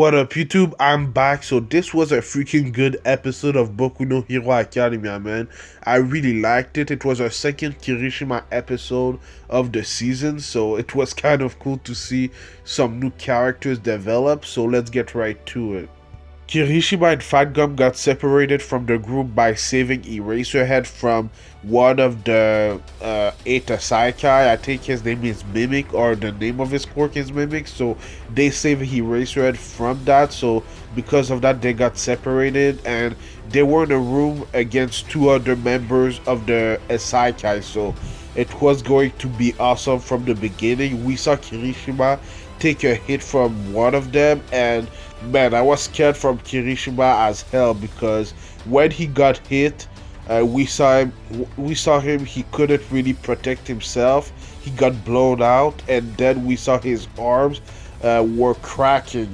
What up, YouTube? I'm back. So this was a freaking good episode of Boku no Hero Academia, man. I really liked it. It was our second Kirishima episode of the season, so it was kind of cool to see some new characters develop. So let's get right to it. Kirishima and Fatgum got separated from the group by saving Eraserhead from one of the 8 Asaikai. I think his name is Mimic, or the name of his quirk is Mimic. So they saved Eraserhead from that. So because of that, they got separated and they were in a room against 2 other members of the Asaikai. So it was going to be awesome from the beginning. We saw Kirishima take a hit from one of them, and man, I was scared from Kirishima as hell, because when he got hit, we saw him, he couldn't really protect himself. He got blown out, and then we saw his arms were cracking.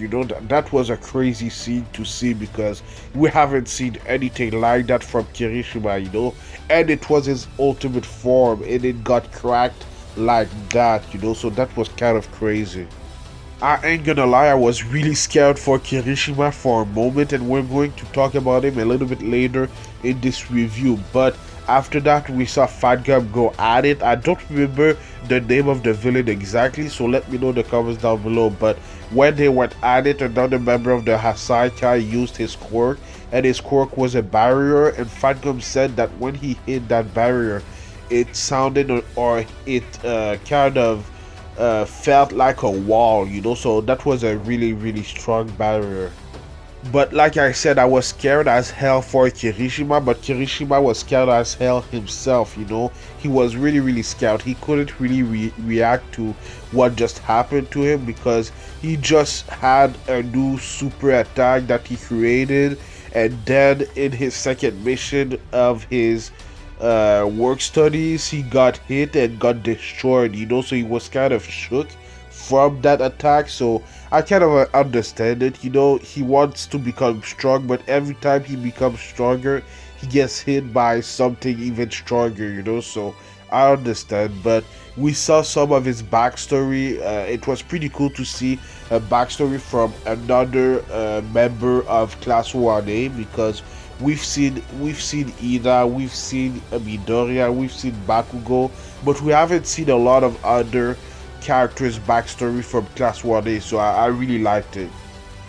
That was a crazy scene to see, because we haven't seen anything like that from Kirishima. And it was his ultimate form, and it got cracked like that. So that was kind of crazy. I ain't gonna lie, I was really scared for Kirishima for a moment, and we're going to talk about him a little bit later in this review. But after that, we saw Fatgum go at it. I don't remember the name of the villain exactly, so let me know in the comments down below. But when they went at it, another member of the Hasaikai used his quirk, and his quirk was a barrier, and Fatgum said that when he hit that barrier, it sounded, or it kind of felt like a wall, so that was a really strong barrier. But like I said, I was scared as hell for Kirishima, but Kirishima was scared as hell himself. He was really scared. He couldn't really react to what just happened to him, because he just had a new super attack that he created, and then in his second mission of his work studies, he got hit and got destroyed, so he was kind of shook from that attack. So I kind of understand it. He wants to become strong, but every time he becomes stronger, he gets hit by something even stronger, so I understand. But we saw some of his backstory. It was pretty cool to see a backstory from another member of Class 1A, because we've seen Ida, we've seen Midoriya, we've seen Bakugo, but we haven't seen a lot of other characters' backstory from Class 1A, so I really liked it.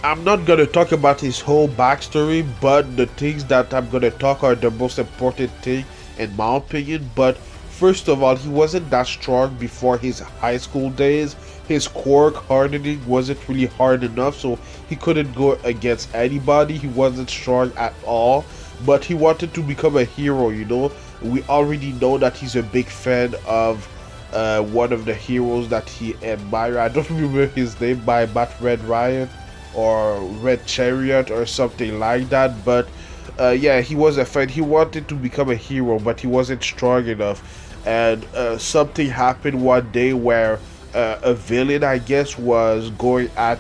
I'm not gonna talk about his whole backstory, but the things that I'm gonna talk are the most important thing in my opinion. But first of all, he wasn't that strong before his high school days. His quirk hardening wasn't really hard enough, so he couldn't go against anybody. He wasn't strong at all, but he wanted to become a hero. We already know that he's a big fan of one of the heroes that he admires. I don't remember his name, by Red Riot or Red Chariot or something like that, but yeah, he was a fan. He wanted to become a hero, but he wasn't strong enough. And something happened one day where a villain, I guess, was going at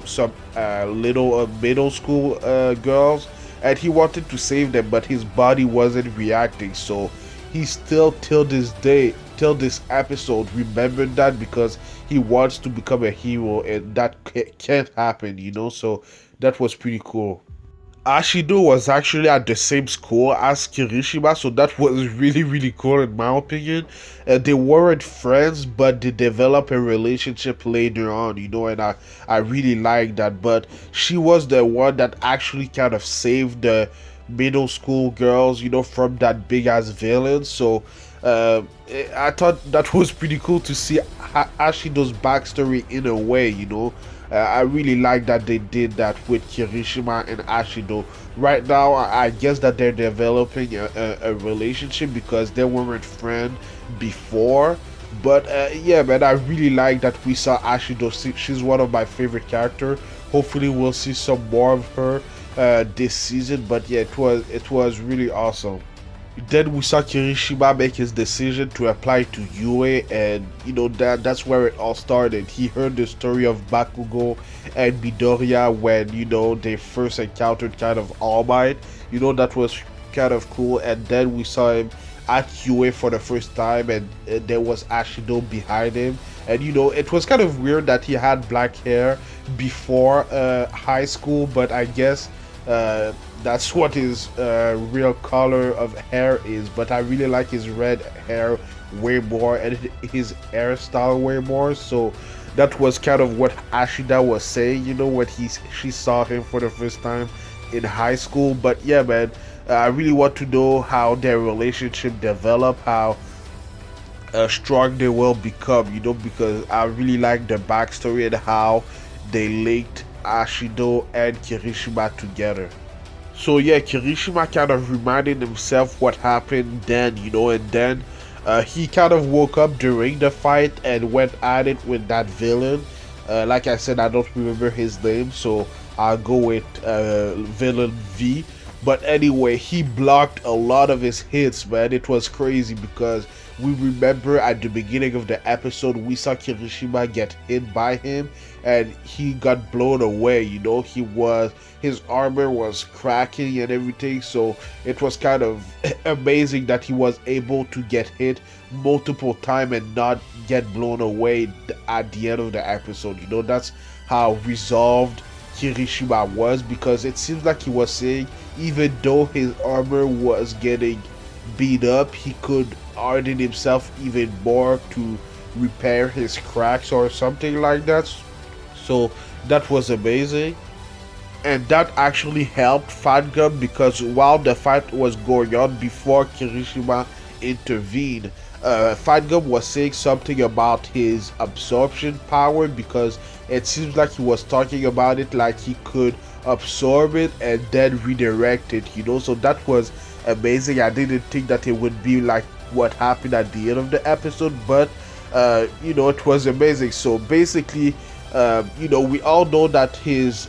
some little middle school girls, and he wanted to save them, but his body wasn't reacting. So he still, till this day, till this episode, remembered that, because he wants to become a hero, and that can't happen, so that was pretty cool. Ashido was actually at the same school as Kirishima, so that was really cool in my opinion. They weren't friends, but they developed a relationship later on, and I really like that. But she was the one that actually kind of saved the middle school girls, from that big ass villain. So I thought that was pretty cool to see Ashido's backstory in a way. I really like that they did that with Kirishima and Ashido. Right now, I guess that they're developing a relationship, because they weren't friends before. But yeah, man, I really like that we saw Ashido. She's one of my favorite characters. Hopefully, we'll see some more of her this season. But yeah, it was really awesome. Then we saw Kirishima make his decision to apply to UA, and that's where it all started. He heard the story of Bakugo and Midoriya when they first encountered kind of All Might. That was kind of cool. And then we saw him at UA for the first time, and there was Ashido behind him. And it was kind of weird that he had black hair before high school, but I guess that's what his real color of hair is. But I really like his red hair way more, and his hairstyle way more. So that was kind of what Ashida was saying, when she saw him for the first time in high school. But yeah, man, I really want to know how their relationship developed, how strong they will become, because I really like the backstory and how they linked Ashido and Kirishima together. So yeah, Kirishima kind of reminded himself what happened then, and then he kind of woke up during the fight and went at it with that villain. Like I said, I don't remember his name, so I'll go with villain V. But anyway, he blocked a lot of his hits, man. It was crazy because we remember at the beginning of the episode, we saw Kirishima get hit by him and he got blown away. His armor was cracking and everything. So it was kind of amazing that he was able to get hit multiple times and not get blown away at the end of the episode. That's how resolved Kirishima was, because it seems like he was saying even though his armor was getting beat up, he could harden himself even more to repair his cracks or something like that. So that was amazing, and that actually helped Fatgum, because while the fight was going on before Kirishima intervened, Fatgum was saying something about his absorption power, because it seems like he was talking about it like he could absorb it and then redirect it, so that was amazing. I didn't think that it would be like what happened at the end of the episode, but it was amazing. So basically, we all know that his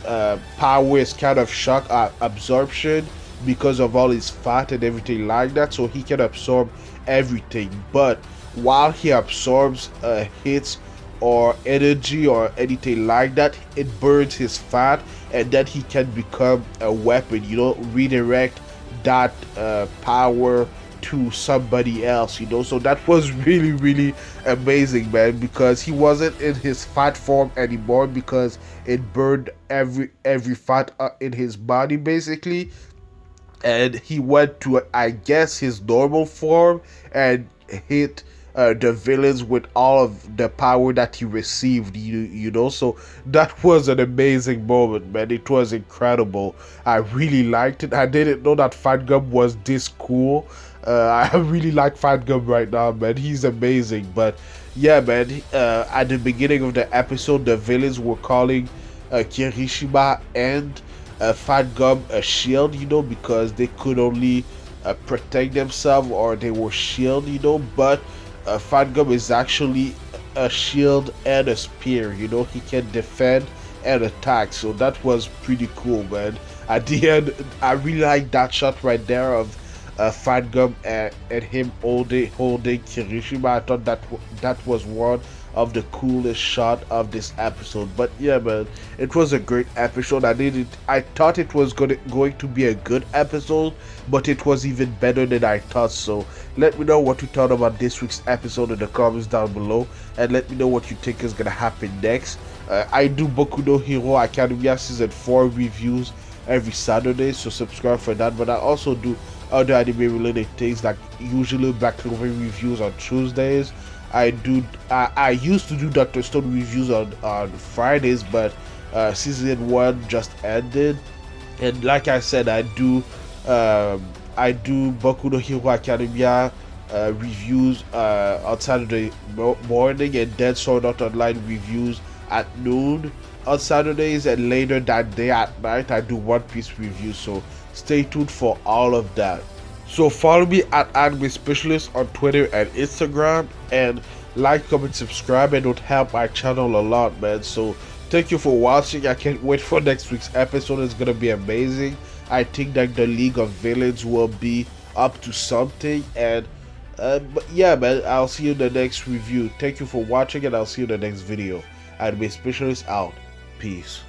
power is kind of shock absorption because of all his fat and everything like that, so he can absorb everything. But while he absorbs hits or energy or anything like that, it burns his fat, and then he can become a weapon, redirect that power to somebody else, so that was really, really amazing, man, because he wasn't in his fat form anymore, because it burned every fat in his body basically, and he went to, I guess, his normal form and hit the villains with all of the power that he received, so that was an amazing moment, man. It was incredible. I really liked it. I didn't know that Fatgum was this cool. I really like Fatgum right now, man. He's amazing. But yeah, man, at the beginning of the episode, the villains were calling Kirishima and Fatgum a shield, because they could only protect themselves, or they were shield, but Fatgum is actually a shield and a spear, he can defend and attack. So that was pretty cool, man. At the end, I really like that shot right there of Fatgum and him holding Kirishima. I thought that was one of the coolest shot of this episode. But yeah, man, it was a great episode. I thought it was going to be a good episode, but it was even better than I thought. So let me know what you thought about this week's episode in the comments down below, and let me know what you think is gonna happen next. I do Boku no Hero Academia Season 4 reviews every Saturday, so subscribe for that. But I also do other anime related things, like usually Black Clover reviews on Tuesdays. I used to do Dr. Stone reviews on Fridays, but season 1 just ended, and like I said, I do Boku no Hero Academia reviews on Saturday morning, and then Sword Art Online reviews at noon on Saturdays, and later that day at night I do One Piece reviews. So stay tuned for all of that. So follow me at Anime Specialist on Twitter and Instagram, and like, comment, subscribe, and it would help my channel a lot, man. So thank you for watching. I can't wait for next week's episode. It's gonna be amazing. I think that the League of Villains will be up to something, and but yeah, man, I'll see you in the next review. Thank you for watching, and I'll see you in the next video. Anime Specialist out. Peace.